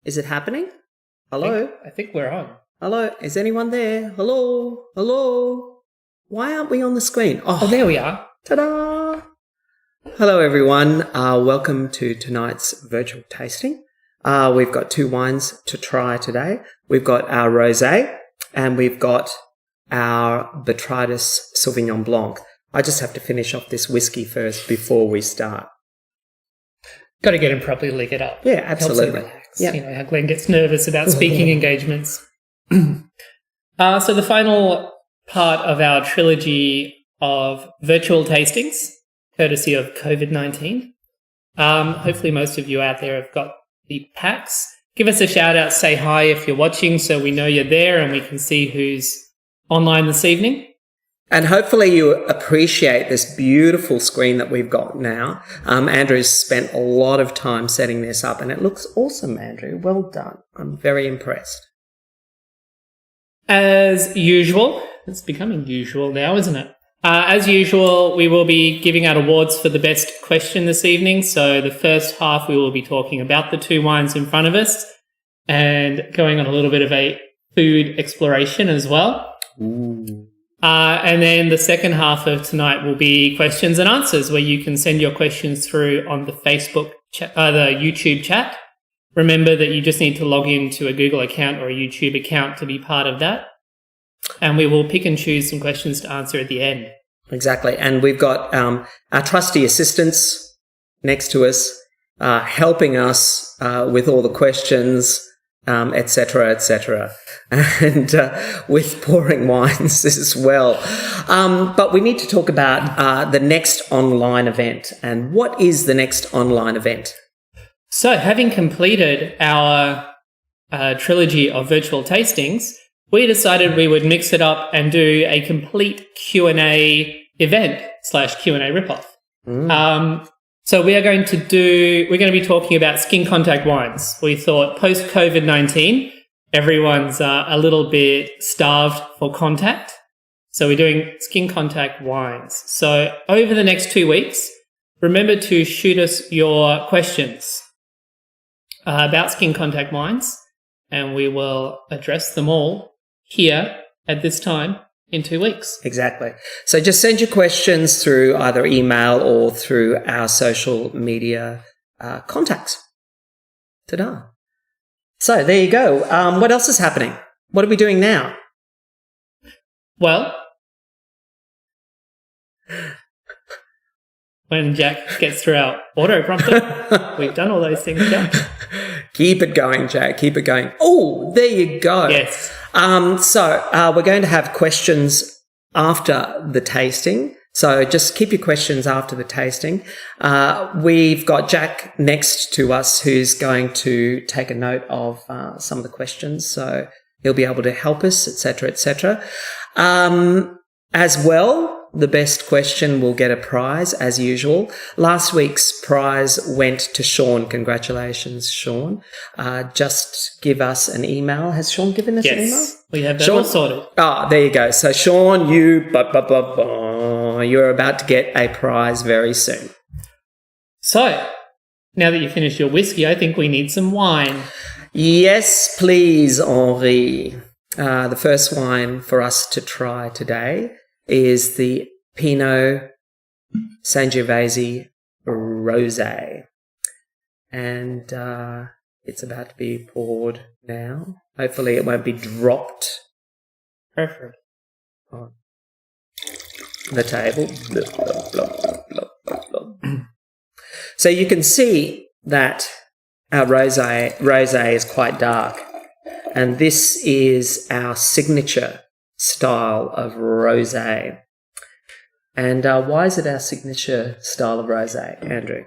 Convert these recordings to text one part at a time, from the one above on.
Is it happening? Hello? I think we're on. Hello? Is anyone there? Hello? Hello? Why aren't we on the screen? Oh, there we are. Ta-da! Hello, everyone. Welcome to tonight's virtual tasting. We've got two wines to try today. We've got our rosé and we've got our Botrytis Sauvignon Blanc. I just have to finish off this whiskey first before we start. Got to get him properly lit it up. Yeah, absolutely. Helps him relax. Yep. You know how Glenn gets nervous about speaking engagements. So the final part of our trilogy of virtual tastings, courtesy of COVID-19. Hopefully most of you out there have got the packs. Give us a shout out, say hi if you're watching so we know you're there and we can see who's online this evening. And hopefully you appreciate this beautiful screen that we've got now. Andrew's spent a lot of time setting this up and it looks awesome, Andrew. Well done. I'm very impressed. As usual, it's becoming usual now, isn't it? As usual, we will be giving out awards for the best question this evening. So the first half, we will be talking about the two wines in front of us and going on a little bit of a food exploration as well. Ooh. And then the second half of tonight will be questions and answers, where you can send your questions through on the Facebook, the YouTube chat. Remember that you just need to log into a Google account or a YouTube account to be part of that. And we will pick and choose some questions to answer at the end. Exactly. And we've got our trusty assistants next to us, helping us with all the questions, et cetera, and with pouring wines as well. But we need to talk about the next online event. And what is the next online event? So having completed our trilogy of virtual tastings, we decided we would mix it up and do a complete Q&A event / Q&A ripoff. So we're going to be talking about skin contact wines. We thought post COVID-19, everyone's a little bit starved for contact. So we're doing skin contact wines. So over the next 2 weeks, remember to shoot us your questions about skin contact wines, and we will address them all here at this time in 2 weeks. Exactly. So just send your questions through either email or through our social media contacts. Ta-da. So there you go. What else is happening? What are we doing now? Well, when Jack gets through our auto prompter, we've done all those things, Jack. Keep it going, Jack. Keep it going. Oh, there you go. Yes. So we're going to have questions after the tasting. So just keep your questions after the tasting. We've got Jack next to us who's going to take a note of some of the questions. So he'll be able to help us, et cetera, as well. The best question will get a prize, as usual. Last week's prize went to Sean. Congratulations, Sean. Just give us an email. Has Sean given us an email? Yes, we have that all sorted. Oh, there you go. So, Sean, you're about to get a prize very soon. So, now that you've finished your whiskey, I think we need some wine. Yes, please, Henri. The first wine for us to try today is the Pinot Sangiovese Rosé. And it's about to be poured now. Hopefully it won't be dropped. Perfect. On the table. So you can see that our rosé is quite dark. And this is our signature style of rosé. And why is it our signature style of rosé, Andrew?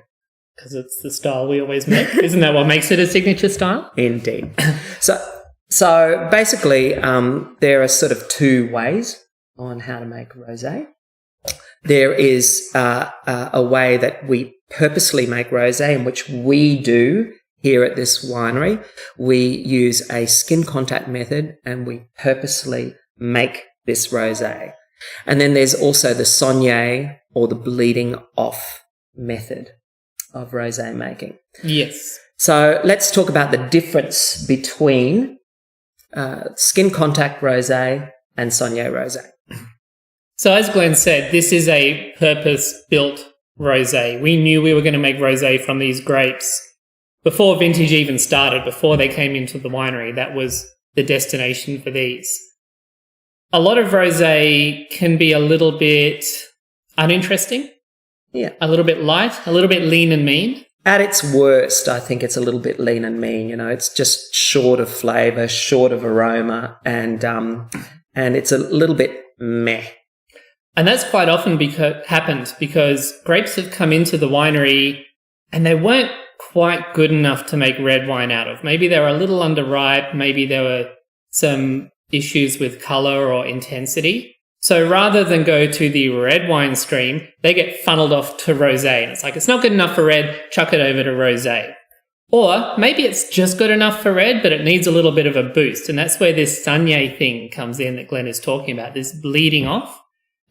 Because it's the style we always make. Isn't that what makes it a signature style? Indeed. So basically, there are sort of two ways on how to make rosé. There is a way that we purposely make rosé, in which we do here at this winery. We use a skin contact method and we purposely make this rosé. And then there's also the saunier or the bleeding off method of rosé making. Yes. So let's talk about the difference between skin contact rosé and Saunier rosé. So as Glenn said, this is a purpose-built rosé. We knew we were going to make rosé from these grapes before vintage even started, before they came into the winery. That was the destination for these. A lot of rosé can be a little bit uninteresting, a little bit light, a little bit lean and mean. At its worst, I think it's a little bit lean and mean. You know, it's just short of flavour, short of aroma, and it's a little bit meh. And that's quite often happens because grapes have come into the winery and they weren't quite good enough to make red wine out of. Maybe they were a little underripe. Maybe there were some issues with colour or intensity. So rather than go to the red wine stream, they get funneled off to rosé. And it's like, it's not good enough for red, chuck it over to rosé. Or maybe it's just good enough for red, but it needs a little bit of a boost. And that's where this Saunier thing comes in that Glenn is talking about, this bleeding off.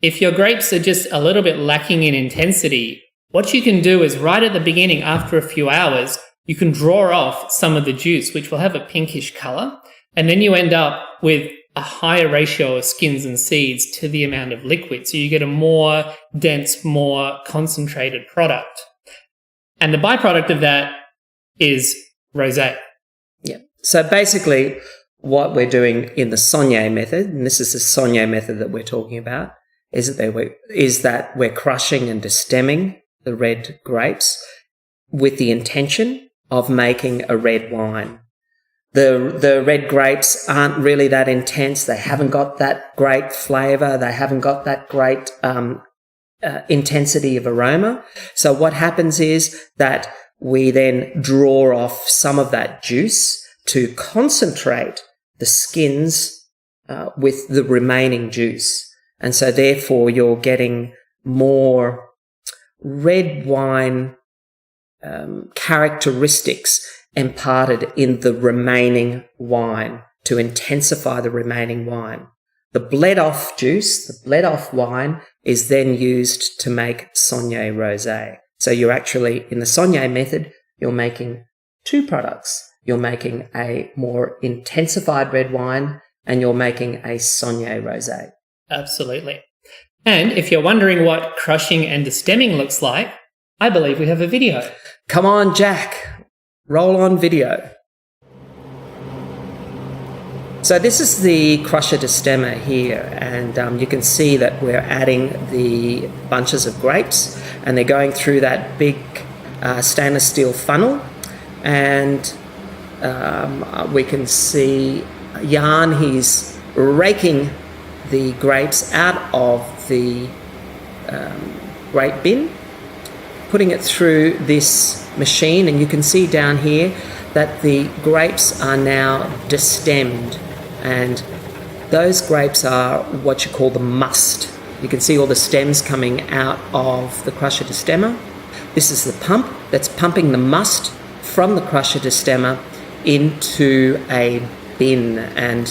If your grapes are just a little bit lacking in intensity, what you can do is right at the beginning, after a few hours, you can draw off some of the juice, which will have a pinkish colour. And then you end up with a higher ratio of skins and seeds to the amount of liquid. So you get a more dense, more concentrated product. And the byproduct of that is rosé. Yeah. So basically what we're doing in the Saunier method, and this is the Saunier method that we're talking about, is that we're crushing and destemming the red grapes with the intention of making a red wine. The red grapes aren't really that intense. They haven't got that great flavour. They haven't got that great intensity of aroma. So what happens is that we then draw off some of that juice to concentrate the skins with the remaining juice. And so therefore you're getting more red wine characteristics imparted in the remaining wine to intensify the remaining wine. The bled off juice, the bled off wine is then used to make Saunier rosé. So you're actually, in the Saunier method, you're making two products. You're making a more intensified red wine and you're making a Saunier rosé. Absolutely. And if you're wondering what crushing and destemming looks like, I believe we have a video. Come on, Jack. Roll on video. So this is the crusher destemmer here, and you can see that we're adding the bunches of grapes and they're going through that big stainless steel funnel, and we can see Jan, he's raking the grapes out of the grape bin, putting it through this machine, and you can see down here that the grapes are now destemmed, and those grapes are what you call the must. You can see all the stems coming out of the crusher destemmer. This is the pump that's pumping the must from the crusher destemmer into a bin, and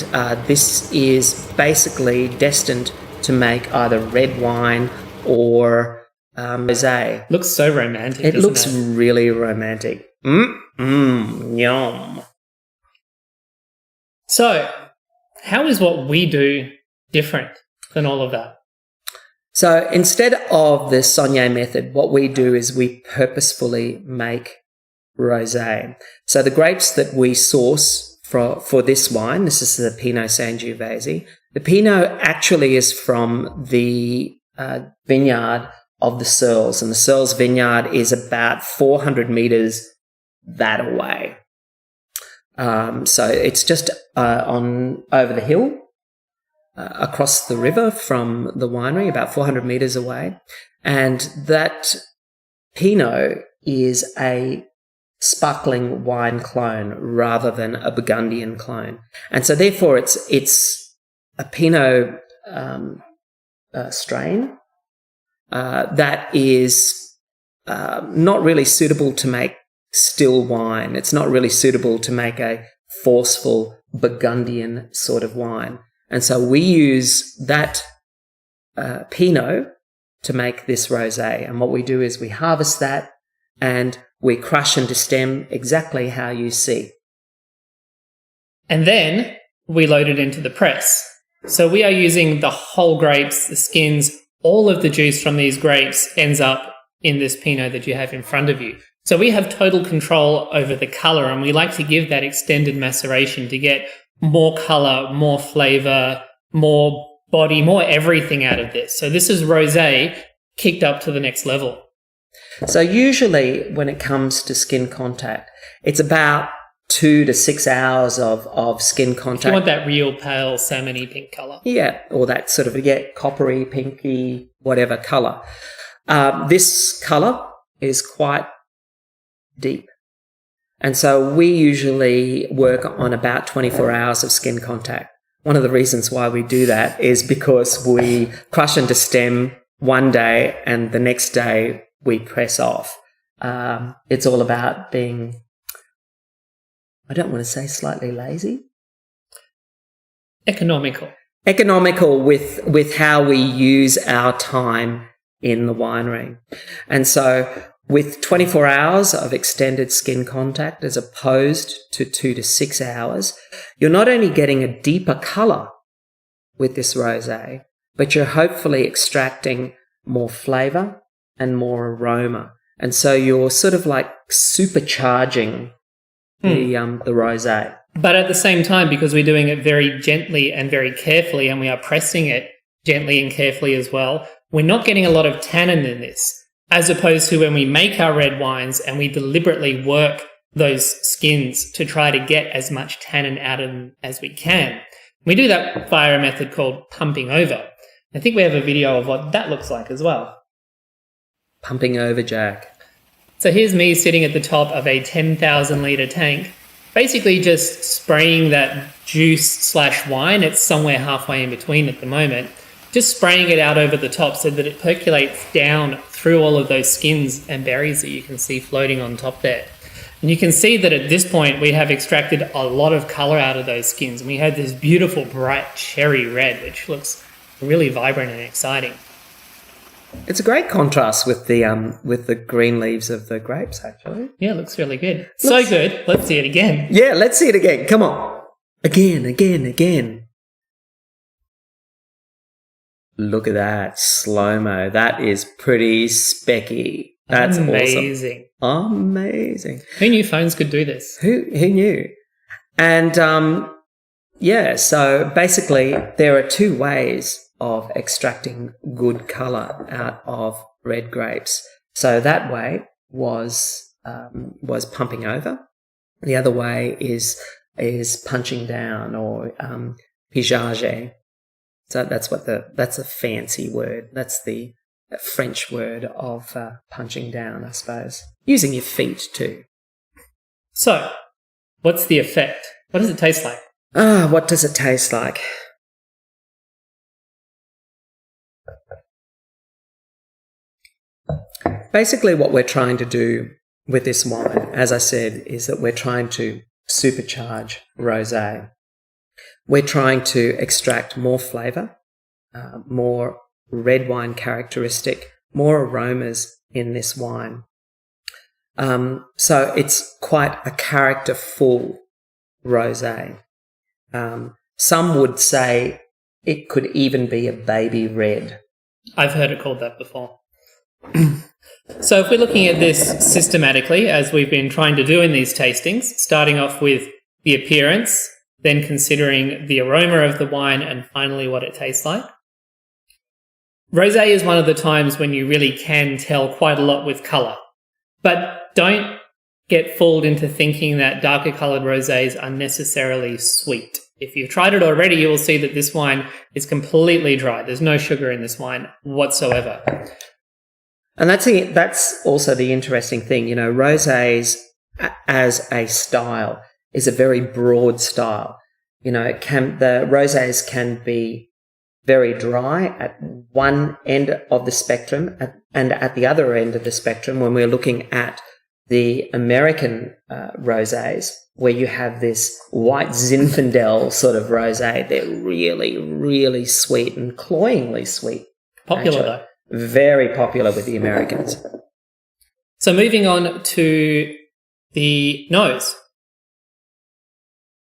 this is basically destined to make either red wine or rosé. Looks so romantic. It looks really romantic. Yum. So, how is what we do different than all of that? So instead of the Saunier method, what we do is we purposefully make rosé. So the grapes that we source for this wine, this is the Pinot Sangiovese. The Pinot actually is from the vineyard of the Searles, and the Searles vineyard is about 400 metres that away. So it's just on over the hill, across the river from the winery, about 400 metres away. And that Pinot is a sparkling wine clone rather than a Burgundian clone. And so therefore it's a Pinot strain that is not really suitable to make still wine. It's not really suitable to make a forceful Burgundian sort of wine. And so we use that Pinot to make this rosé. And what we do is we harvest that and we crush and destem exactly how you see. And then we load it into the press. So we are using the whole grapes, the skins, all of the juice from these grapes ends up in this Pinot that you have in front of you. So we have total control over the colour, and we like to give that extended maceration to get more colour, more flavour, more body, more everything out of this. So this is rosé kicked up to the next level. So usually when it comes to skin contact, it's about 2 to 6 hours of skin contact. If you want that real pale salmony pink colour. Yeah, or that sort of, coppery, pinky, whatever colour. This colour is quite deep. And so we usually work on about 24 hours of skin contact. One of the reasons why we do that is because we crush and destem one day and the next day we press off. It's all about being, I don't want to say slightly lazy. Economical. Economical with how we use our time in the winery. And so with 24 hours of extended skin contact as opposed to 2 to 6 hours, you're not only getting a deeper colour with this rosé, but you're hopefully extracting more flavour and more aroma. And so you're sort of like supercharging the rosé. But at the same time, because we're doing it very gently and very carefully, and we are pressing it gently and carefully as well, we're not getting a lot of tannin in this, as opposed to when we make our red wines and we deliberately work those skins to try to get as much tannin out of them as we can. We do that via a method called pumping over. I think we have a video of what that looks like as well. Pumping over, Jack. So here's me sitting at the top of a 10,000 litre tank, basically just spraying that juice/wine. It's somewhere halfway in between at the moment. Just spraying it out over the top so that it percolates down through all of those skins and berries that you can see floating on top there. And you can see that at this point we have extracted a lot of colour out of those skins, and we had this beautiful bright cherry red, which looks really vibrant and exciting. It's a great contrast with the green leaves of the grapes, actually. Yeah, it looks really good. So good. Let's see it again. Yeah, let's see it again. Come on. Again. Look at that slow-mo. That is pretty specky. That's amazing. Awesome. Amazing. Who knew phones could do this? Who knew? And so basically there are two ways of extracting good colour out of red grapes. So that way was pumping over. The other way is punching down or pigeage. So that's a fancy word. That's the French word of punching down, I suppose. Using your feet too. So, what's the effect? What does it taste like? What does it taste like? Basically, what we're trying to do with this wine, as I said, is that we're trying to supercharge rosé. We're trying to extract more flavour, more red wine characteristic, more aromas in this wine. So it's quite a characterful rosé. Some would say it could even be a baby red. I've heard it called that before. So if we're looking at this systematically, as we've been trying to do in these tastings, starting off with the appearance, then considering the aroma of the wine, and finally what it tastes like. Rosé is one of the times when you really can tell quite a lot with colour. But don't get fooled into thinking that darker coloured rosés are necessarily sweet. If you've tried it already, you will see that this wine is completely dry. There's no sugar in this wine whatsoever. And that's also the interesting thing. You know, rosés as a style is a very broad style. You know, the rosés can be very dry at one end of the spectrum, and at the other end of the spectrum, when we're looking at the American rosés, where you have this white Zinfandel sort of rosé, they're really, really sweet and cloyingly sweet. Popular though. Very popular with the Americans. So moving on to the nose.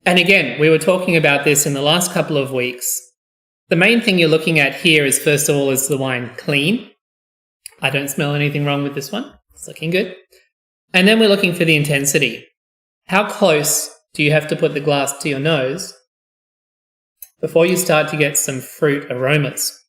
And again, we were talking about this in the last couple of weeks. The main thing you're looking at here is, first of all, is the wine clean? I don't smell anything wrong with this one. It's looking good. And then we're looking for the intensity. How close do you have to put the glass to your nose before you start to get some fruit aromas?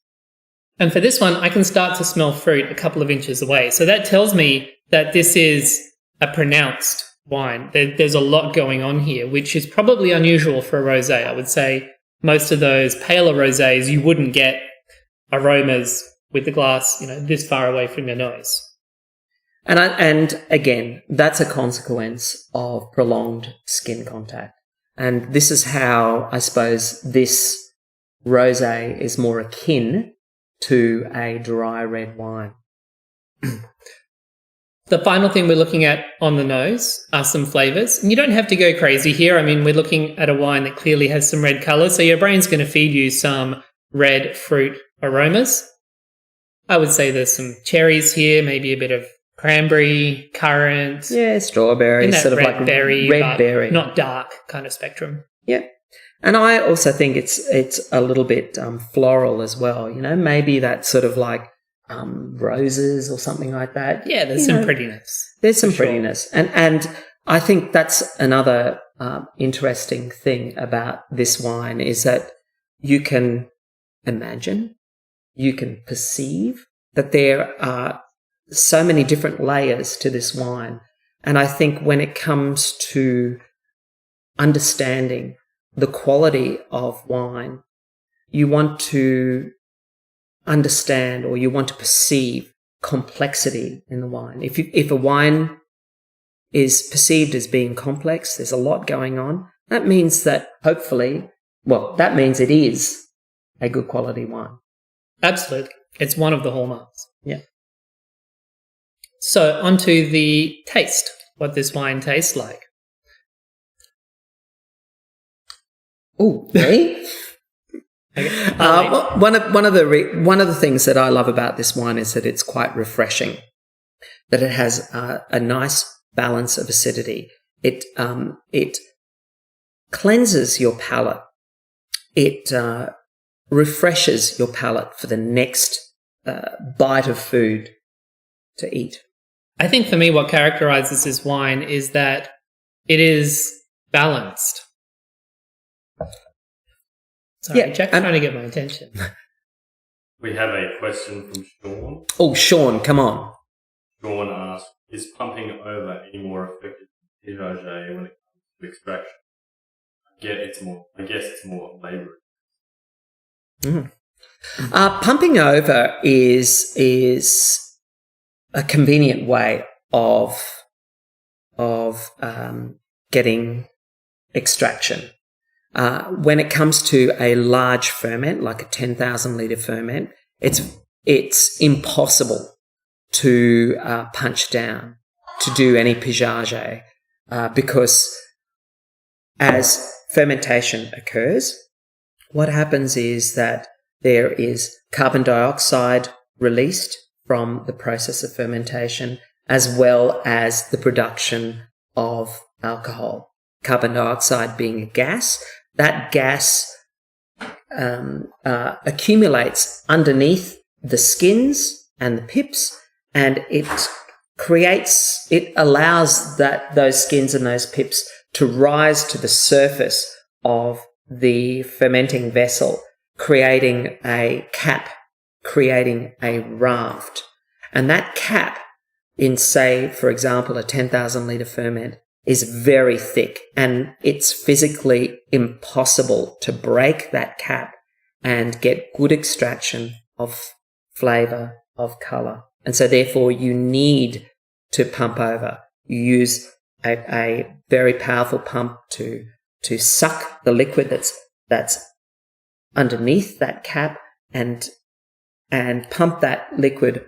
And for this one, I can start to smell fruit a couple of inches away. So that tells me that this is a pronounced wine. There's a lot going on here, which is probably unusual for a rosé. I would say most of those paler rosés, you wouldn't get aromas with the glass, this far away from your nose. And again, that's a consequence of prolonged skin contact. And this is how I suppose this rosé is more akin to a dry red wine. The final thing we're looking at on the nose are some flavours. And you don't have to go crazy here. I mean, we're looking at a wine that clearly has some red colour, so your brain's going to feed you some red fruit aromas. I would say there's some cherries here, maybe a bit of cranberry, currant. Yeah, strawberry, sort of like berry, red berry. Not dark kind of spectrum. Yeah. And I also think it's a little bit floral as well, maybe that sort of like roses or something like that. Yeah, there's some prettiness. There's some prettiness. And I think that's another interesting thing about this wine is that you can imagine, you can perceive that there are so many different layers to this wine. And I think when it comes to understanding the quality of wine, you want to understand or you want to perceive complexity in the wine. If a wine is perceived as being complex, there's a lot going on, that means that that means it is a good quality wine. Absolutely. It's one of the hallmarks. Yeah. So onto the taste, what this wine tastes like. Oh, me? One of the things that I love about this wine is that it's quite refreshing, that it has a nice balance of acidity. It cleanses your palate. It refreshes your palate for the next bite of food to eat. I think for me what characterizes this wine is that it is balanced. Sorry, Jack's trying to get my attention. We have a question from Sean. Oh, Sean, come on. Sean asks, is pumping over any more effective than Pigeage when it comes to extraction? I guess it's more labour. Pumping over is a convenient way of getting extraction. When it comes to a large ferment, like a 10,000 litre ferment, it's impossible to punch down, to do any pigeage, because as fermentation occurs, what happens is that there is carbon dioxide released from the process of fermentation, as well as the production of alcohol. Carbon dioxide being a gas, that gas accumulates underneath the skins and the pips, and it allows those skins and those pips to rise to the surface of the fermenting vessel, creating a cap, creating a raft. And that cap in, say, for example, a 10,000 litre ferment is very thick, and it's physically impossible to break that cap and get good extraction of flavour, of colour. And so therefore you need to pump over. You use a very powerful pump to suck the liquid that's underneath that cap and pump that liquid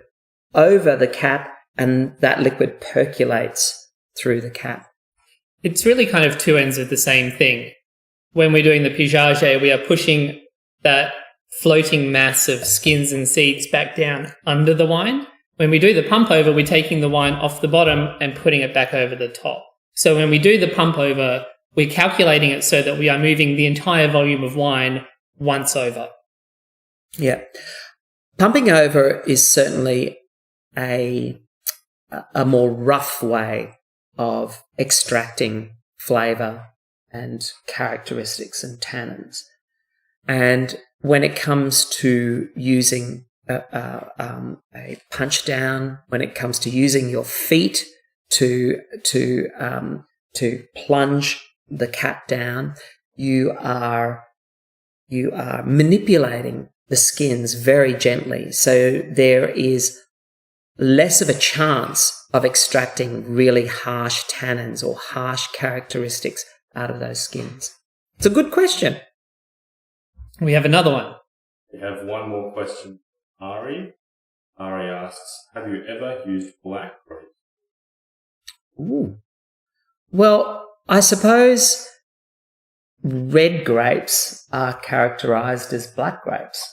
over the cap, and that liquid percolates through the cap. It's really kind of two ends of the same thing. When we're doing the pigeage, we are pushing that floating mass of skins and seeds back down under the wine, When we do the pump over, we're taking the wine off the bottom and putting it back over the top. So when we do the pump over, we're calculating it so that we are moving the entire volume of wine once over. Yeah. Pumping over is certainly a more rough way of extracting flavour and characteristics and tannins. And when it comes to using a punch down, when it comes to using your feet to plunge the cap down, you are manipulating the skins very gently. So there is less of a chance of extracting really harsh tannins or harsh characteristics out of those skins. It's a good question. We have another one. We have one more question. Ari asks, have you ever used black grapes? Ooh. Well, I suppose red grapes are characterized as black grapes.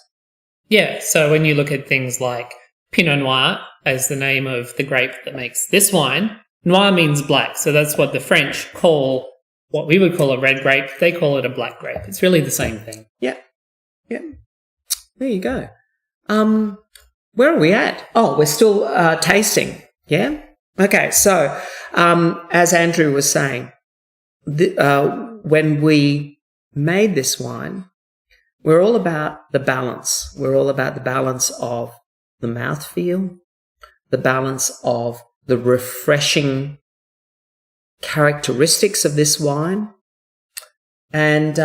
Yeah, so when you look at things like Pinot Noir as the name of the grape that makes this wine, noir means black. So that's what the French call what we would call a red grape. They call it a black grape. It's really the same thing. Yeah. Yeah. There you go. Where are we at? Oh, we're still tasting. Yeah? Okay, so as Andrew was saying, when we made this wine, we're all about the balance. We're all about the balance of the mouthfeel, the balance of the refreshing characteristics of this wine, and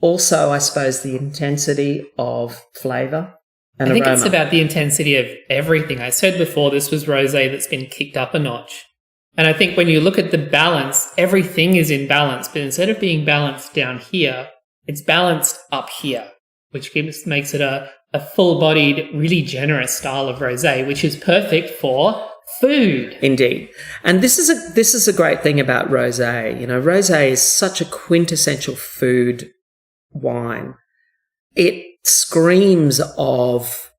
also, I suppose, the intensity of flavour and aroma. I think it's about the intensity of everything. I said before this was rosé that's been kicked up a notch. And I think when you look at the balance, everything is in balance, but instead of being balanced down here, it's balanced up here, which makes it a full-bodied, really generous style of rosé, which is perfect for food. Indeed. And this is a great thing about rosé. You know, rosé is such a quintessential food wine. It screams of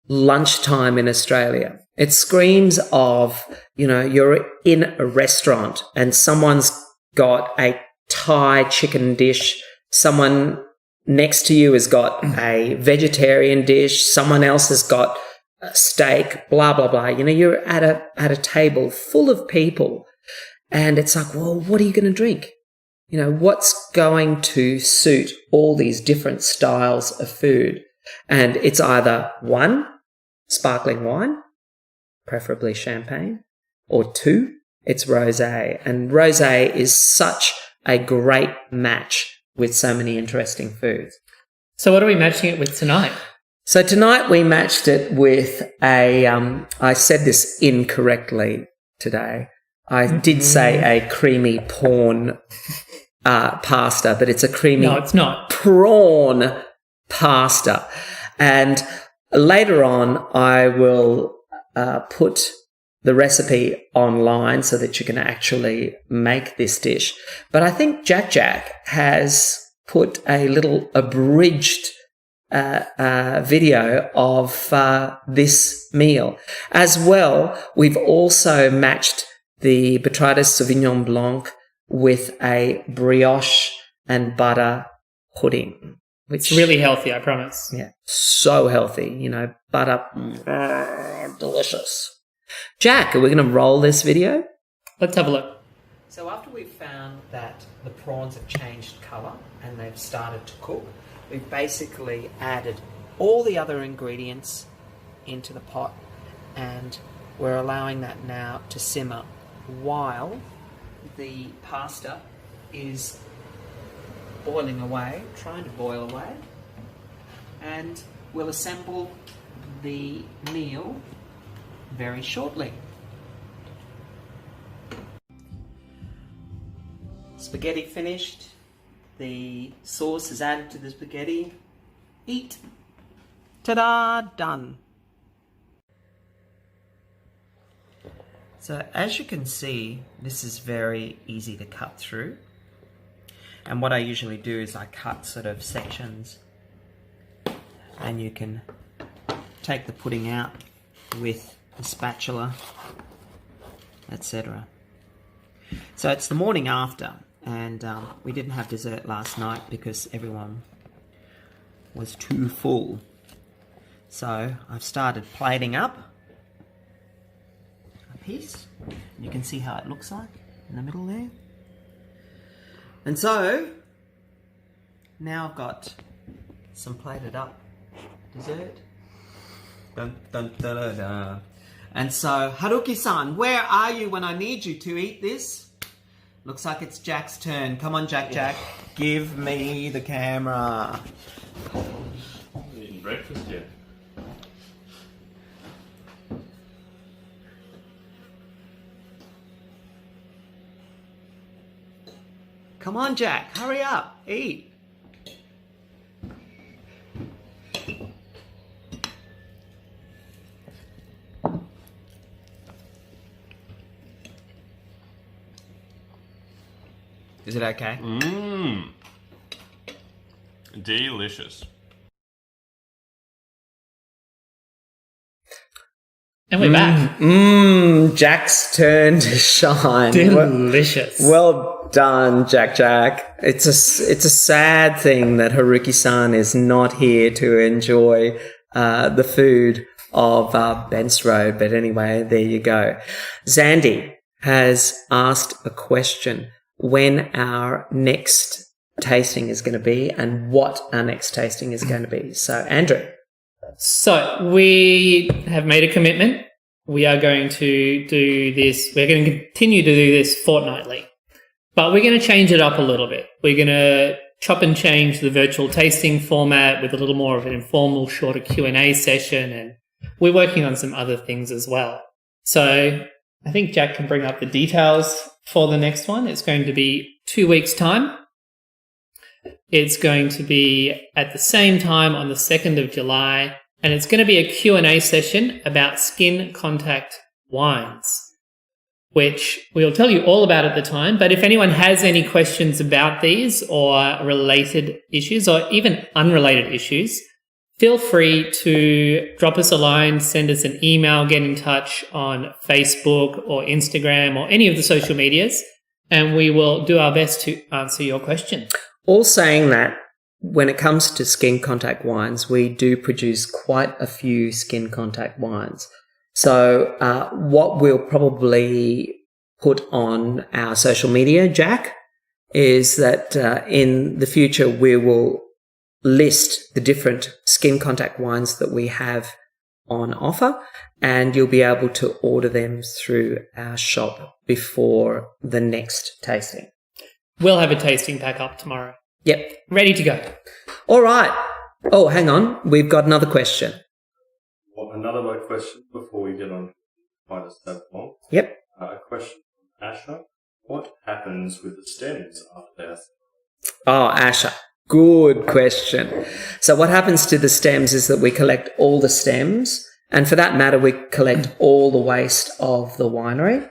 lunchtime in Australia. It screams of, you know, you're in a restaurant and someone's got a Thai chicken dish, someone next to you has got a vegetarian dish, someone else has got a steak, blah, blah, blah. You know, you're at a table full of people and it's like, well, what are you going to drink? You know, what's going to suit all these different styles of food? And it's either one, sparkling wine, preferably champagne, or two, it's rosé. And rosé is such a great match with so many interesting foods. So what are we matching it with tonight? So tonight we matched it with I said this incorrectly today. I did say a creamy prawn pasta, but it's a creamy No, it's not. prawn pasta. And later on, I will put the recipe online so that you can actually make this dish. But I think Jack has put a little abridged video of this meal. As well, we've also matched the Botrytis Sauvignon Blanc with a brioche and butter pudding. It's really healthy, I promise. Yeah, so healthy, you know, butter, delicious. Jack, are we going to roll this video? Let's have a look. So after we've found that the prawns have changed colour and they've started to cook, we've basically added all the other ingredients into the pot and we're allowing that now to simmer while the pasta is boiling away, trying to boil away, and we'll assemble the meal very shortly. Spaghetti finished, the sauce is added to the spaghetti. Eat. Ta-da! Done. So as you can see, this is very easy to cut through. And what I usually do is I cut sort of sections and you can take the pudding out with a spatula, etc. So it's the morning after, and we didn't have dessert last night because everyone was too full. So I've started plating up a piece. You can see how it looks like in the middle there. And so now I've got some plated up dessert. Dun, dun, da, da, da. And so, Haruki-san, where are you when I need you to eat this? Looks like it's Jack's turn. Come on, Jack. Give me the camera. I'm eating breakfast yet. Come on, Jack. Hurry up. Eat. Is it okay? Mmm. Delicious. And we're back. Jack's turn to shine. Delicious. Well done, Jack. It's a sad thing that Haruki-san is not here to enjoy the food of Bents Road. But anyway, there you go. Zandy has asked a question: when our next tasting is going to be and what our next tasting is going to be. So, Andrew. So we have made a commitment. We are going to do this. We're going to continue to do this fortnightly, but we're going to change it up a little bit. We're going to chop and change the virtual tasting format with a little more of an informal, shorter Q&A session, and we're working on some other things as well. So I think Jack can bring up the details for the next one. It's going to be 2 weeks' time. It's going to be at the same time on the 2nd of July, and it's going to be a Q&A session about skin contact wines, which we'll tell you all about at the time. But if anyone has any questions about these or related issues or even unrelated issues, feel free to drop us a line, send us an email, get in touch on Facebook or Instagram or any of the social medias, and we will do our best to answer your question. All saying that, when it comes to skin contact wines, we do produce quite a few skin contact wines. So what we'll probably put on our social media, Jack, is that in the future we will list the different skin contact wines that we have on offer, and you'll be able to order them through our shop before the next tasting. We'll have a tasting pack up tomorrow. Yep. Ready to go. All right. Oh, hang on. We've got another question. Well, another question before we get on quite a step long. Yep. A question from Asha. What happens with the stems after they're... Oh, Asha. Good question. So what happens to the stems is that we collect all the stems, and for that matter, we collect all the waste of the winery,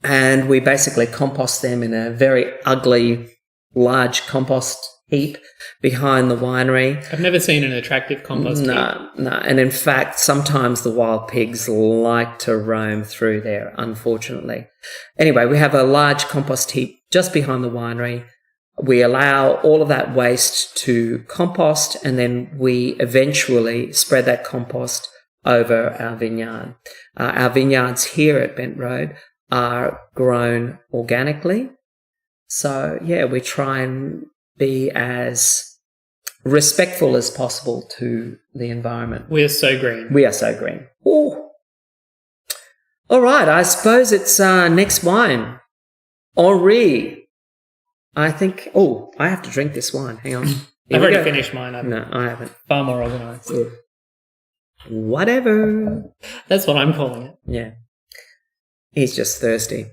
and we basically compost them in a very ugly, large compost heap behind the winery. I've never seen an attractive compost heap. No. And in fact, sometimes the wild pigs like to roam through there, unfortunately. Anyway, we have a large compost heap just behind the winery. We allow all of that waste to compost, and then we eventually spread that compost over our vineyard. Our vineyards here at Bent Road are grown organically. So, yeah, we try and be as respectful as possible to the environment. We are so green. We are so green. Ooh. All right, I suppose it's next wine. Henri. I think... Oh, I have to drink this wine. Hang on. I've already finished mine. No, I haven't. Far more organised. Whatever. That's what I'm calling it. Yeah. He's just thirsty.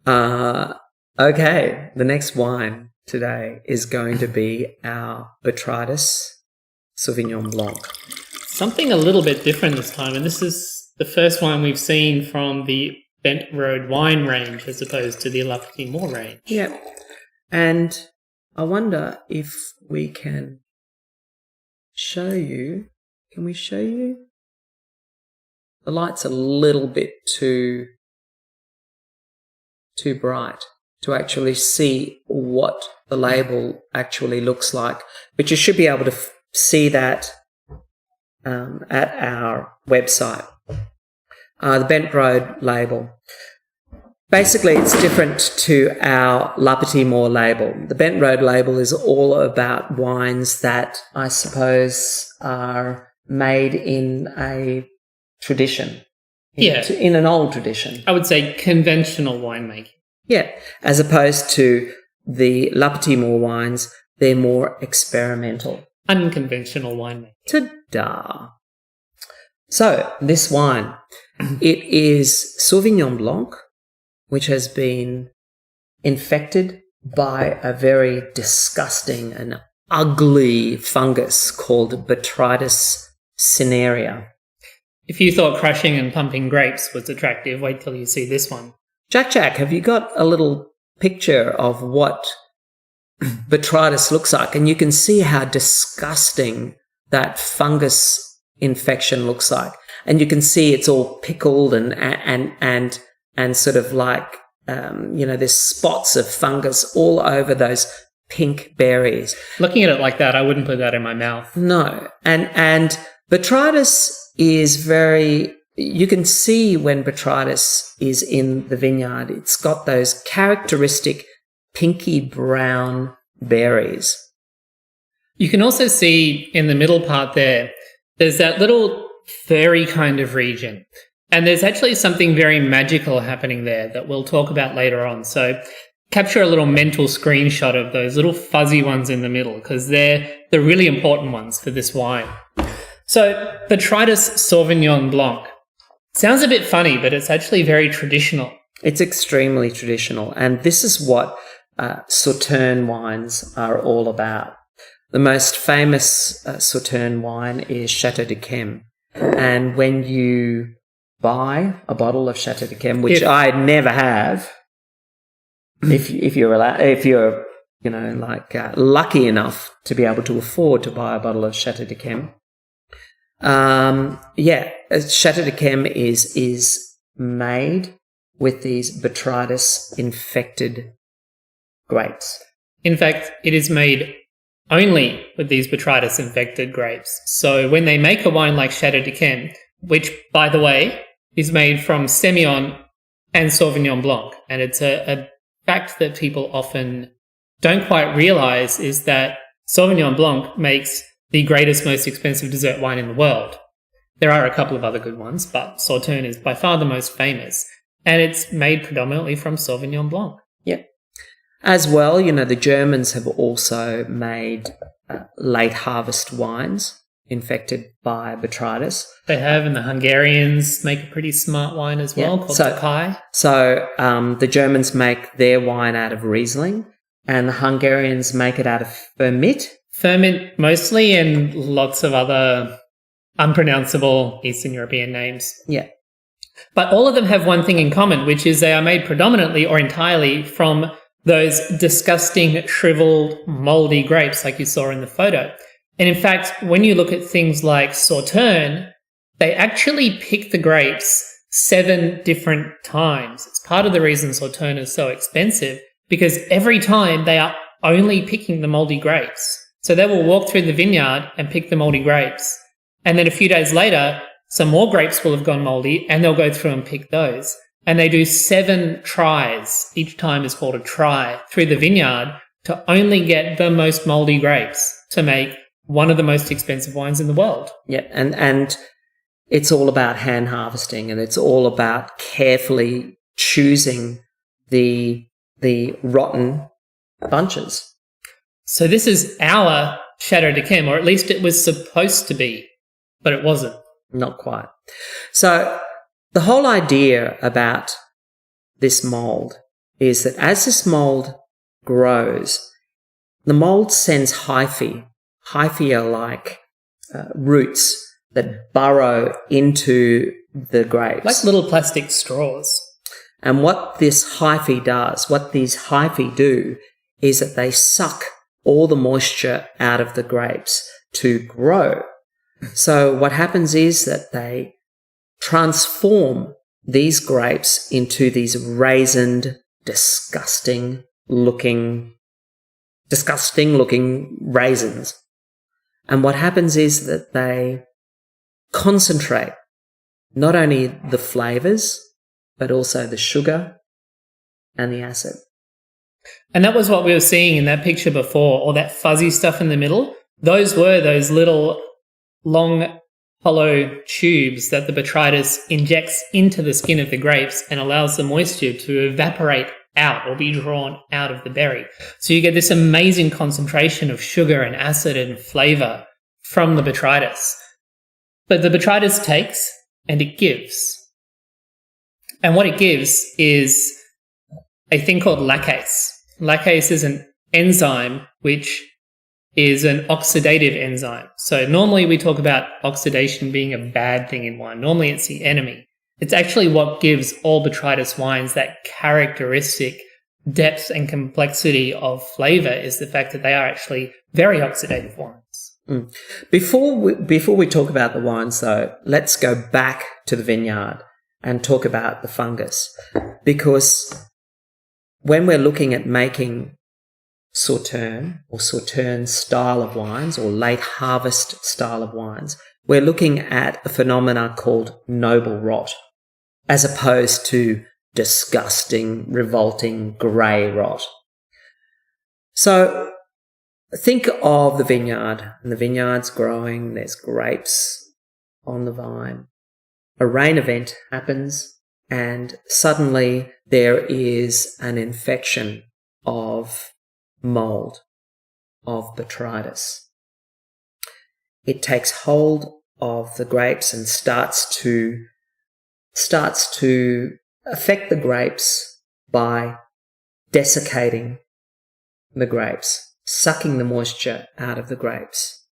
Okay, the next wine today is going to be our Botrytis Sauvignon Blanc. Something a little bit different this time, and this is the first wine we've seen from the Bent Road wine range as opposed to the La Petite Moore range. Yeah. And I wonder if we can show you. Can we show you The light's a little bit too bright to actually see what the label actually looks like. But you should be able to see that at our website. The Bent Road label. Basically, it's different to our La Petite More label. The Bent Road label is all about wines that I suppose are made in a tradition. In an old tradition. I would say conventional winemaking. Yeah, as opposed to the La Petite More wines, they're more experimental. Unconventional winemaking. Ta-da! So, this wine, it is Sauvignon Blanc, which has been infected by a very disgusting and ugly fungus called Botrytis cinerea. If you thought crushing and pumping grapes was attractive, wait till you see this one. Jack, have you got a little picture of what Botrytis looks like? And you can see how disgusting that fungus infection looks like. And you can see it's all pickled and sort of like, there's spots of fungus all over those pink berries. Looking at it like that, I wouldn't put that in my mouth. No. And Botrytis is very, you can see when Botrytis is in the vineyard, it's got those characteristic pinky brown berries. You can also see in the middle part there's that little furry kind of region. And there's actually something very magical happening there that we'll talk about later on. So capture a little mental screenshot of those little fuzzy ones in the middle because they're the really important ones for this wine. So Botrytis Sauvignon Blanc. Sounds a bit funny, but it's actually very traditional. It's extremely traditional. And this is what Sauterne wines are all about. The most famous Sauterne wine is Chateau d'Yquem. And when you buy a bottle of Chateau d'Yquem, which I never have, if you're lucky enough to be able to afford to buy a bottle of Chateau d'Yquem, Chateau d'Yquem is made with these Botrytis infected grapes. In fact, it is made only with these Botrytis infected grapes. So when they make a wine like Chateau d'Yquem, which, by the way, is made from Semillon and Sauvignon Blanc, and it's a fact that people often don't quite realize is that Sauvignon Blanc makes the greatest, most expensive dessert wine in the world. There are a couple of other good ones, but Sauterne is by far the most famous, and it's made predominantly from Sauvignon Blanc. Yep. As well, the Germans have also made late harvest wines infected by Botrytis. They have, and the Hungarians make a pretty smart wine as well called Tokai. So the Germans make their wine out of Riesling, and the Hungarians make it out of Ferment. Ferment mostly, and lots of other unpronounceable Eastern European names. Yeah. But all of them have one thing in common, which is they are made predominantly or entirely from those disgusting, shriveled, moldy grapes like you saw in the photo. And in fact, when you look at things like Sauterne, they actually pick the grapes 7 different times. It's part of the reason Sauterne is so expensive, because every time they are only picking the moldy grapes. So they will walk through the vineyard and pick the moldy grapes. And then a few days later, some more grapes will have gone moldy and they'll go through and pick those. And they do 7 tries. Each time is called a try through the vineyard to only get the most moldy grapes to make one of the most expensive wines in the world. Yeah, and it's all about hand harvesting, and it's all about carefully choosing the rotten bunches. So this is our Chateau d'Yquem, or at least it was supposed to be, but it wasn't. Not quite. So the whole idea about this mold is that as this mold grows, the mold sends hyphae. Hyphae are like roots that burrow into the grapes. Like little plastic straws. And what this hyphae does, what these hyphae do, is that they suck all the moisture out of the grapes to grow. So what happens is that they transform these grapes into these raisined, disgusting looking raisins. And what happens is that they concentrate not only the flavors, but also the sugar and the acid. And that was what we were seeing in that picture before, all that fuzzy stuff in the middle. Those were those little long hollow tubes that the Botrytis injects into the skin of the grapes and allows the moisture to evaporate out or be drawn out of the berry. So you get this amazing concentration of sugar and acid and flavor from the Botrytis. But the Botrytis takes and it gives. And what it gives is a thing called lacase. Lacase is an enzyme which is an oxidative enzyme. So normally we talk about oxidation being a bad thing in wine. Normally it's the enemy. It's actually what gives all Botrytis wines that characteristic depth and complexity of flavour, is the fact that they are actually very oxidative wines. Before we talk about the wines, though, let's go back to the vineyard and talk about the fungus. Because when we're looking at making Sauterne or Sauterne style of wines or late harvest style of wines, we're looking at a phenomena called noble rot, as opposed to disgusting, revolting grey rot. So think of the vineyard, and the vineyard's growing, there's grapes on the vine. A rain event happens, and suddenly there is an infection of mold, of Botrytis. It takes hold of the grapes and starts to affect the grapes by desiccating the grapes, sucking the moisture out of the grapes.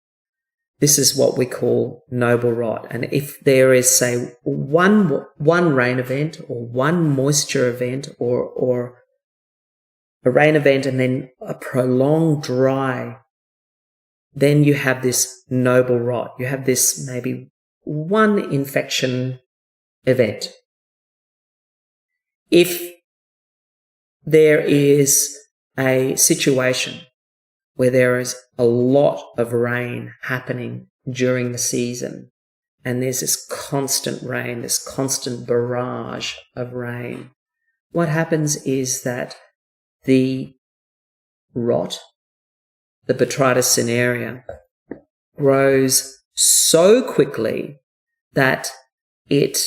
This is what we call noble rot. And if there is, say, one rain event or one moisture event or a rain event and then a prolonged dry, then you have this noble rot. You have this maybe one infection event. If there is a situation where there is a lot of rain happening during the season, and there's this constant rain, this constant barrage of rain, what happens is that the rot, the Botrytis cinerea, grows so quickly that it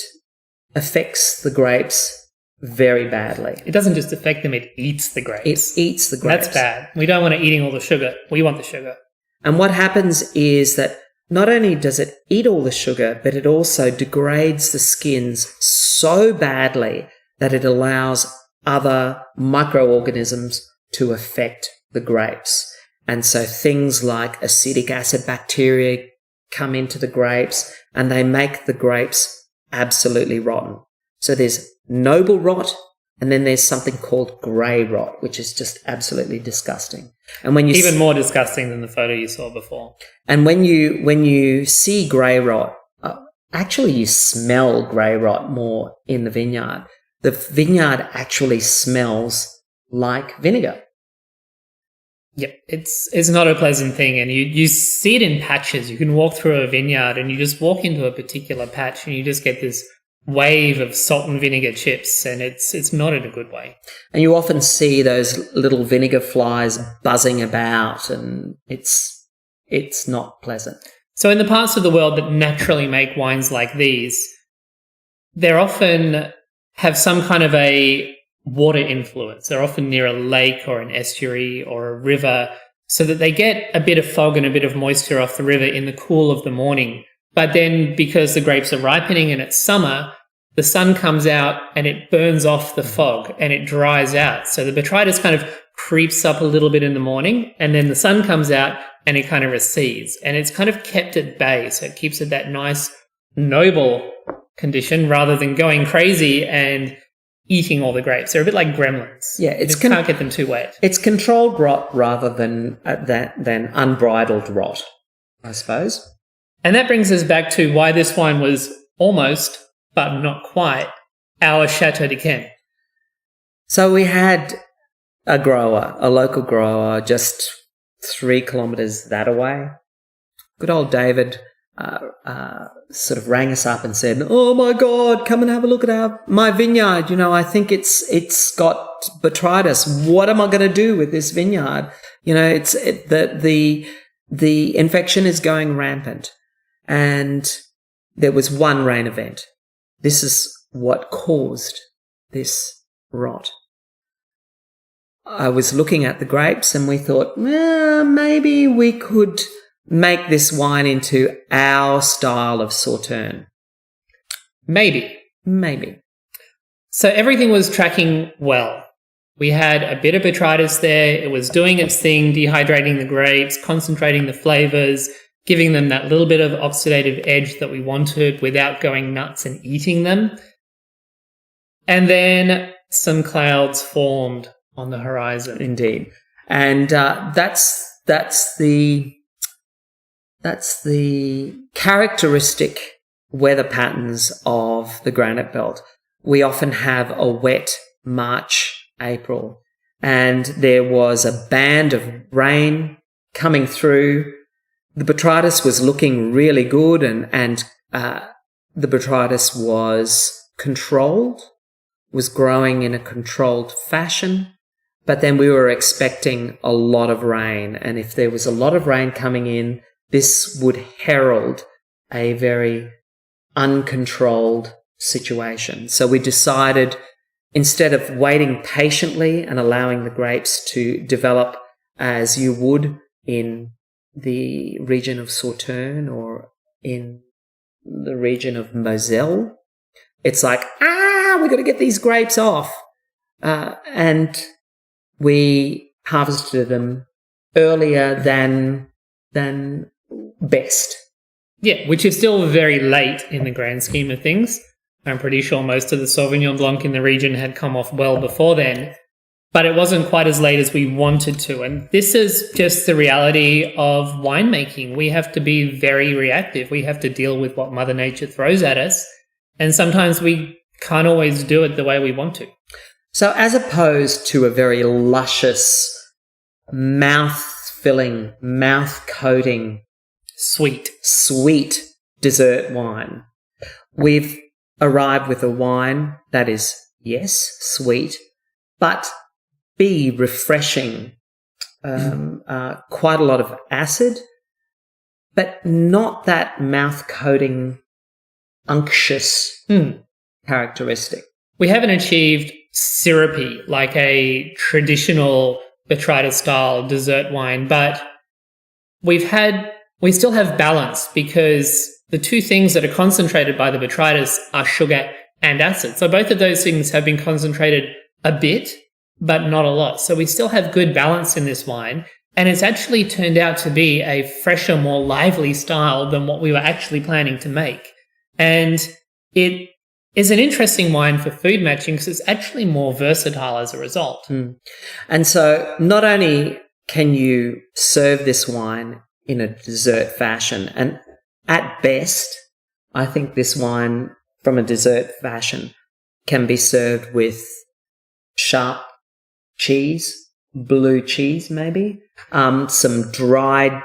affects the grapes very badly. It doesn't just affect them, it eats the grapes. It eats the grapes. That's bad. We don't want it eating all the sugar. We want the sugar. And what happens is that not only does it eat all the sugar, but it also degrades the skins so badly that it allows other microorganisms to affect the grapes. And so things like acetic acid bacteria come into the grapes and they make the grapes absolutely rotten. So there's noble rot, and then there's something called grey rot, which is just absolutely disgusting. And when you even more disgusting than the photo you saw before. And when you see grey rot, actually you smell grey rot more in the vineyard. The vineyard actually smells like vinegar. Yep, it's not a pleasant thing, and you see it in patches. You can walk through a vineyard and you just walk into a particular patch and you just get this wave of salt and vinegar chips, and it's not in a good way. And you often see those little vinegar flies buzzing about, and it's not pleasant. So in the parts of the world that naturally make wines like these, they're often have some kind of a water influence. They're often near a lake or an estuary or a river, so that they get a bit of fog and a bit of moisture off the river in the cool of the morning. But then because the grapes are ripening and it's summer, the sun comes out and it burns off the fog and it dries out. So the Botrytis kind of creeps up a little bit in the morning, and then the sun comes out and it kind of recedes. And it's kind of kept at bay, so it keeps it that nice, noble condition rather than going crazy and eating all the grapes. They're a bit like gremlins. Yeah, you can't get them too wet. It's controlled rot rather than unbridled rot, I suppose. And that brings us back to why this wine was almost but not quite, our Chateau d'Yquem. So we had a local grower, just 3 kilometres that away. Good old David sort of rang us up and said, "Oh my God, come and have a look at my vineyard. I think it's got Botrytis. What am I going to do with this vineyard? The infection is going rampant." And there was one rain event. This is what caused this rot. I was looking at the grapes and we thought, maybe we could make this wine into our style of Sauterne. Maybe. Maybe. So everything was tracking well. We had a bit of Botrytis there. It was doing its thing, dehydrating the grapes, concentrating the flavors, giving them that little bit of oxidative edge that we wanted without going nuts and eating them. And then some clouds formed on the horizon. Indeed. And that's the characteristic weather patterns of the granite belt. We often have a wet March, April, and there was a band of rain coming through. The Botrytis was looking really good, and the Botrytis was controlled, was growing in a controlled fashion. But then we were expecting a lot of rain, and if there was a lot of rain coming in, this would herald a very uncontrolled situation. So we decided, instead of waiting patiently and allowing the grapes to develop as you would in the region of Sauterne or in the region of Moselle, it's like, we've got to get these grapes off. And we harvested them earlier than best. Yeah, which is still very late in the grand scheme of things. I'm pretty sure most of the Sauvignon Blanc in the region had come off well before then, but it wasn't quite as late as we wanted to. And this is just the reality of winemaking. We have to be very reactive. We have to deal with what Mother Nature throws at us. And sometimes we can't always do it the way we want to. So as opposed to a very luscious, mouth-filling, mouth-coating, sweet dessert wine, we've arrived with a wine that is, yes, sweet, but B, refreshing, quite a lot of acid, but not that mouth-coating, unctuous characteristic. We haven't achieved syrupy like a traditional Botrytis-style dessert wine, but we still have balance, because the two things that are concentrated by the Botrytis are sugar and acid. So both of those things have been concentrated a bit, but not a lot. So we still have good balance in this wine, and it's actually turned out to be a fresher, more lively style than what we were actually planning to make. And it is an interesting wine for food matching because it's actually more versatile as a result. And so not only can you serve this wine in a dessert fashion, and at best, I think this wine from a dessert fashion can be served with sharp cheese, blue cheese maybe, some dried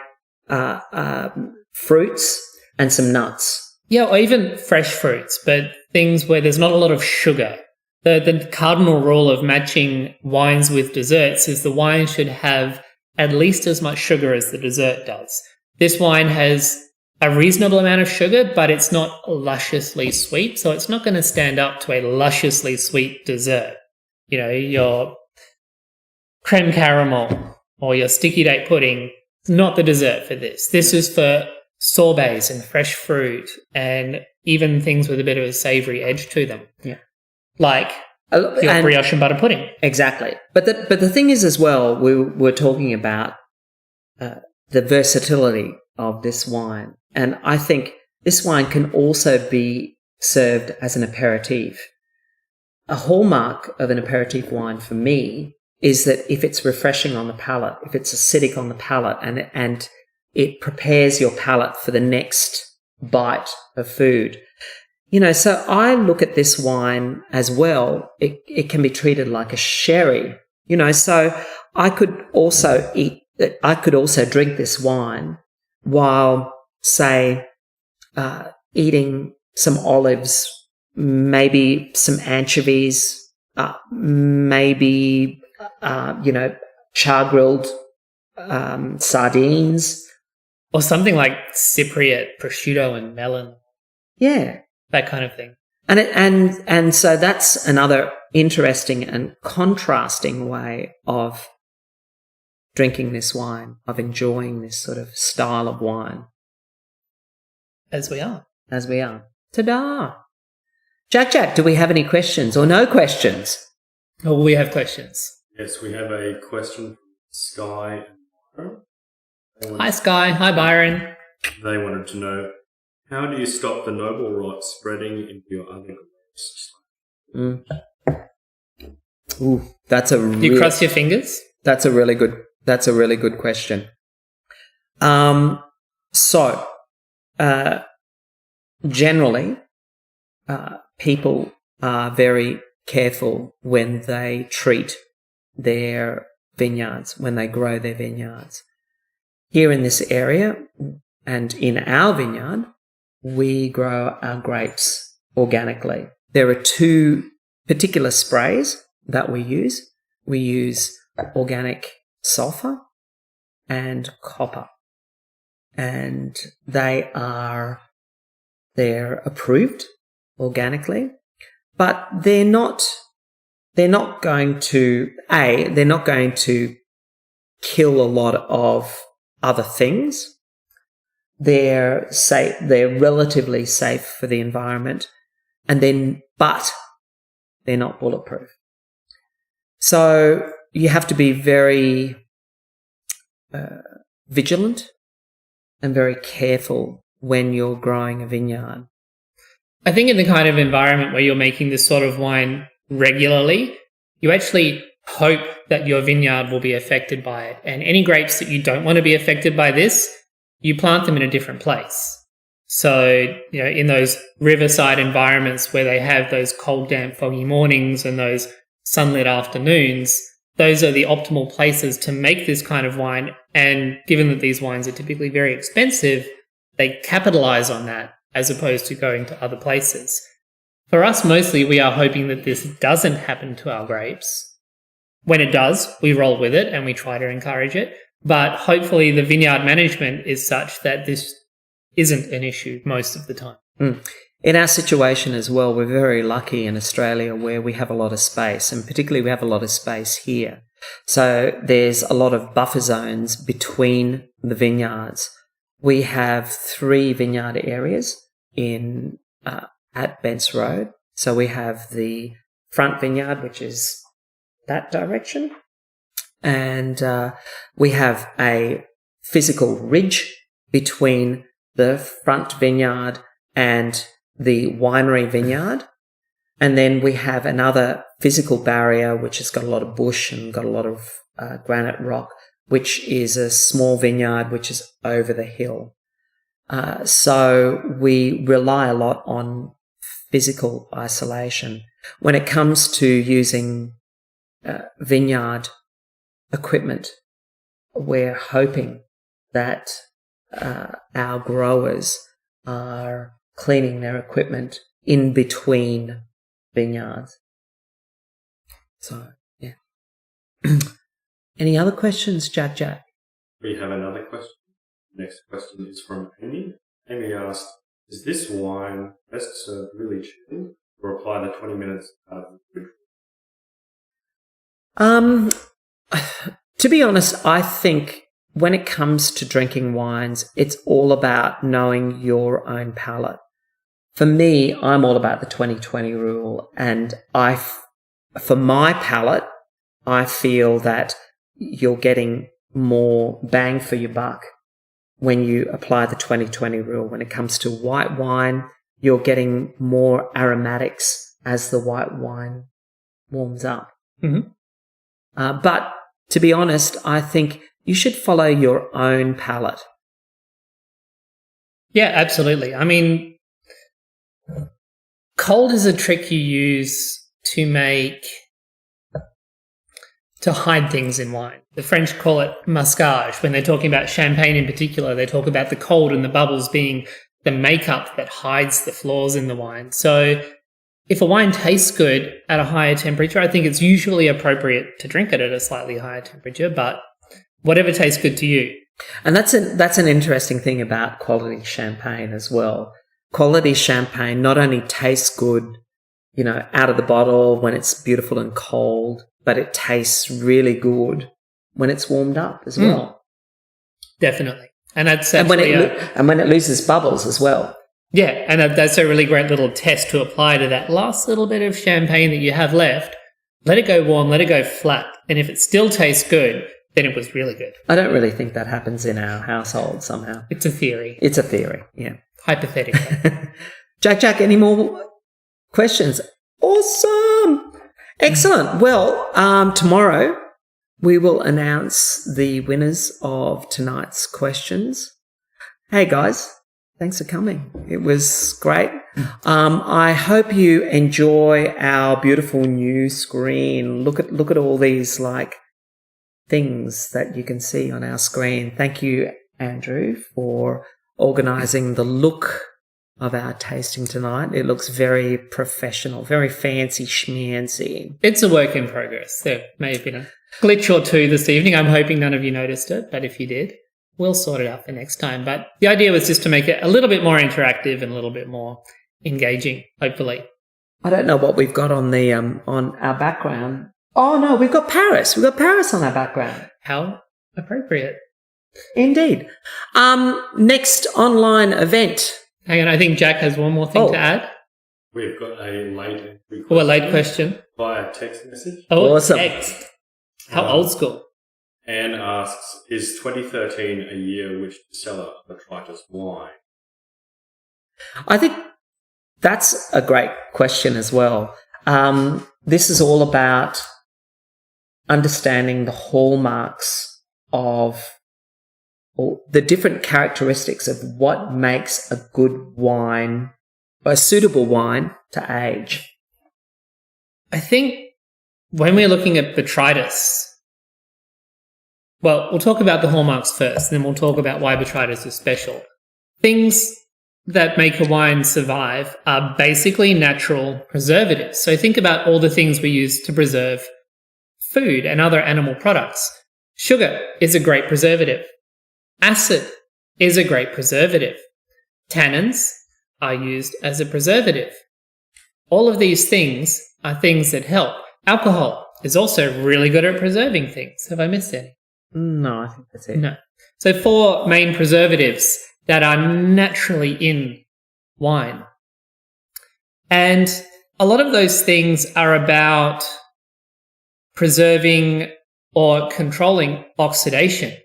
fruits and some nuts. Yeah, or even fresh fruits, but things where there's not a lot of sugar. The cardinal rule of matching wines with desserts is the wine should have at least as much sugar as the dessert does. This wine has a reasonable amount of sugar, but it's not lusciously sweet, so it's not going to stand up to a lusciously sweet dessert. You know, your creme caramel or your sticky date pudding is not the dessert for this. This is for sorbets and fresh fruit and even things with a bit of a savoury edge to them. Yeah. Like your brioche and butter pudding. Exactly. But the thing is as well, we're talking about the versatility of this wine. And I think this wine can also be served as an aperitif. A hallmark of an aperitif wine for me is that if it's refreshing on the palate, if it's acidic on the palate, and it prepares your palate for the next bite of food, So I look at this wine as well. It can be treated like a sherry, so I could also drink this wine while, say, eating some olives, maybe some anchovies, maybe, char-grilled sardines. Or something like Cypriot, prosciutto and melon. Yeah. That kind of thing. And so that's another interesting and contrasting way of drinking this wine, of enjoying this sort of style of wine. As we are. Ta-da! Jack, do we have any questions or no questions? Oh, we have questions. Yes, we have a question from Sky and Byron. Hi, Sky. Hi, Byron. They wanted to know, how do you stop the noble rot spreading into your other grapes? Ooh, that's a you cross your fingers? That's a really good question. Generally, people are very careful when they treat their vineyards, when they grow their vineyards. Here in this area and in our vineyard, we grow our grapes organically. There are two particular sprays that we use. We use organic sulfur and copper, and they're approved organically, but they're not going to kill a lot of other things. They're relatively safe for the environment, but they're not bulletproof. So you have to be very vigilant and very careful when you're growing a vineyard. I think in the kind of environment where you're making this sort of wine regularly, you actually hope that your vineyard will be affected by it. And any grapes that you don't want to be affected by this, you plant them in a different place. So, in those riverside environments where they have those cold, damp, foggy mornings and those sunlit afternoons, those are the optimal places to make this kind of wine. And given that these wines are typically very expensive, they capitalize on that as opposed to going to other places. For us, mostly, we are hoping that this doesn't happen to our grapes. When it does, we roll with it and we try to encourage it. But hopefully the vineyard management is such that this isn't an issue most of the time. In our situation as well, we're very lucky in Australia where we have a lot of space, and particularly we have a lot of space here. So there's a lot of buffer zones between the vineyards. We have 3 vineyard areas at Bents Road. So we have the front vineyard, which is that direction, and we have a physical ridge between the front vineyard and the winery vineyard, and then we have another physical barrier which has got a lot of bush and got a lot of granite rock, which is a small vineyard which is over the hill. So we rely a lot on physical isolation. When it comes to using vineyard equipment, we're hoping that our growers are cleaning their equipment in between vineyards. So, yeah. Any other questions, Jack? We have another question. Next question is from Amy. Amy asked, is this wine best served really chilled or apply the 20 minutes out of the fridge? To be honest, I think when it comes to drinking wines, it's all about knowing your own palate. For me, I'm all about the 20-20 rule, and for my palate, I feel that you're getting more bang for your buck when you apply the 20-20 rule. When it comes to white wine, you're getting more aromatics as the white wine warms up. Mm-hmm. But to be honest, I think you should follow your own palate. Yeah, absolutely. I mean, Cold is a trick you use to hide things in wine. The French call it masquage. When they're talking about champagne in particular, they talk about the cold and the bubbles being the makeup that hides the flaws in the wine. So if a wine tastes good at a higher temperature, I think it's usually appropriate to drink it at a slightly higher temperature, but whatever tastes good to you. And that's an interesting thing about quality champagne as well. Quality champagne not only tastes good, out of the bottle when it's beautiful and cold, but it tastes really good when it's warmed up as well. Definitely. And that's actually and when it loses bubbles as well. Yeah, and that's a really great little test to apply to that last little bit of champagne that you have left. Let it go warm, let it go flat. And if it still tastes good, then it was really good. I don't really think that happens in our household somehow. It's a theory. It's a theory, yeah. Hypothetically. Jack, any more questions? Awesome. Excellent. Well, tomorrow we will announce the winners of tonight's questions. Hey, guys. Thanks for coming. It was great. I hope you enjoy our beautiful new screen. Look at all these things that you can see on our screen. Thank you, Andrew, for organising the look of our tasting tonight. It looks very professional, very fancy schmancy. It's a work in progress. There may have been a glitch or two this evening. I'm hoping none of you noticed it, but if you did, we'll sort it out for next time. But the idea was just to make it a little bit more interactive and a little bit more engaging, hopefully. I don't know what we've got on the on our background. Oh no, we've got Paris. We've got Paris on our background. How appropriate. Indeed. Next online event. Hang on, I think Jack has one more thing to add. We've got a late question via text message. Oh, awesome. Text. How old school. Anne asks, is 2013 a year which to sell a Botrytis wine? I think that's a great question as well. This is all about understanding the hallmarks of or the different characteristics of what makes a good wine, a suitable wine to age. I think when we're looking at Botrytis, well, we'll talk about the hallmarks first, and then we'll talk about why Botrytis is special. Things that make a wine survive are basically natural preservatives. So think about all the things we use to preserve food and other animal products. Sugar is a great preservative. Acid is a great preservative. Tannins are used as a preservative. All of these things are things that help. Alcohol is also really good at preserving things. Have I missed any? No, I think that's it. No. So 4 main preservatives that are naturally in wine. And a lot of those things are about preserving or controlling oxidation.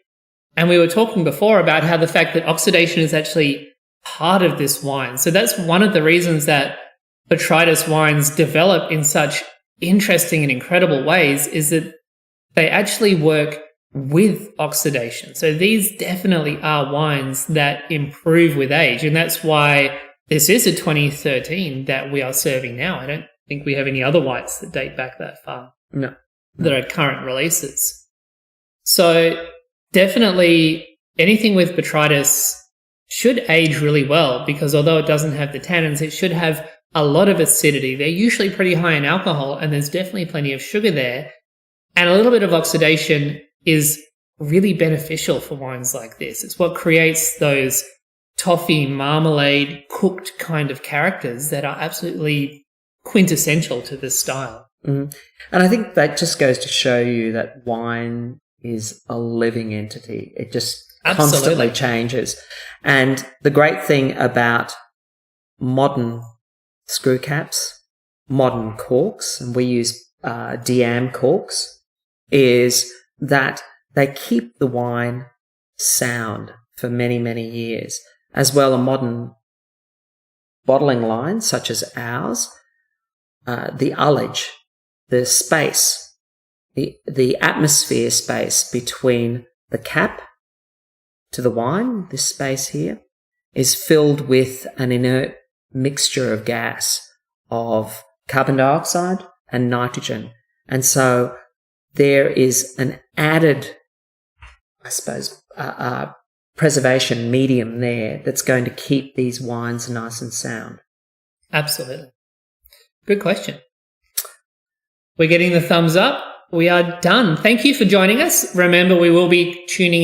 And we were talking before about how the fact that oxidation is actually part of this wine. So that's one of the reasons that Botrytis wines develop in such interesting and incredible ways, is that they actually work with oxidation. So these definitely are wines that improve with age. And that's why this is a 2013 that we are serving now. I don't think we have any other whites that date back that far. No. That are current releases. So definitely anything with Botrytis should age really well, because although it doesn't have the tannins, it should have a lot of acidity. They're usually pretty high in alcohol, and there's definitely plenty of sugar there. And a little bit of oxidation is really beneficial for wines like this. It's what creates those toffee, marmalade, cooked kind of characters that are absolutely quintessential to this style. Mm. And I think that just goes to show you that wine is a living entity. It just constantly changes. And the great thing about modern screw caps, modern corks, and we use DM corks, is that they keep the wine sound for many, many years. As well, a modern bottling line such as ours, the ullage, the space, the atmosphere space between the cap to the wine, this space here, is filled with an inert mixture of gas of carbon dioxide and nitrogen. And so there is an added, I suppose, preservation medium there that's going to keep these wines nice and sound. Absolutely. Good question. We're getting the thumbs up. We are done. Thank you for joining us. Remember, we will be tuning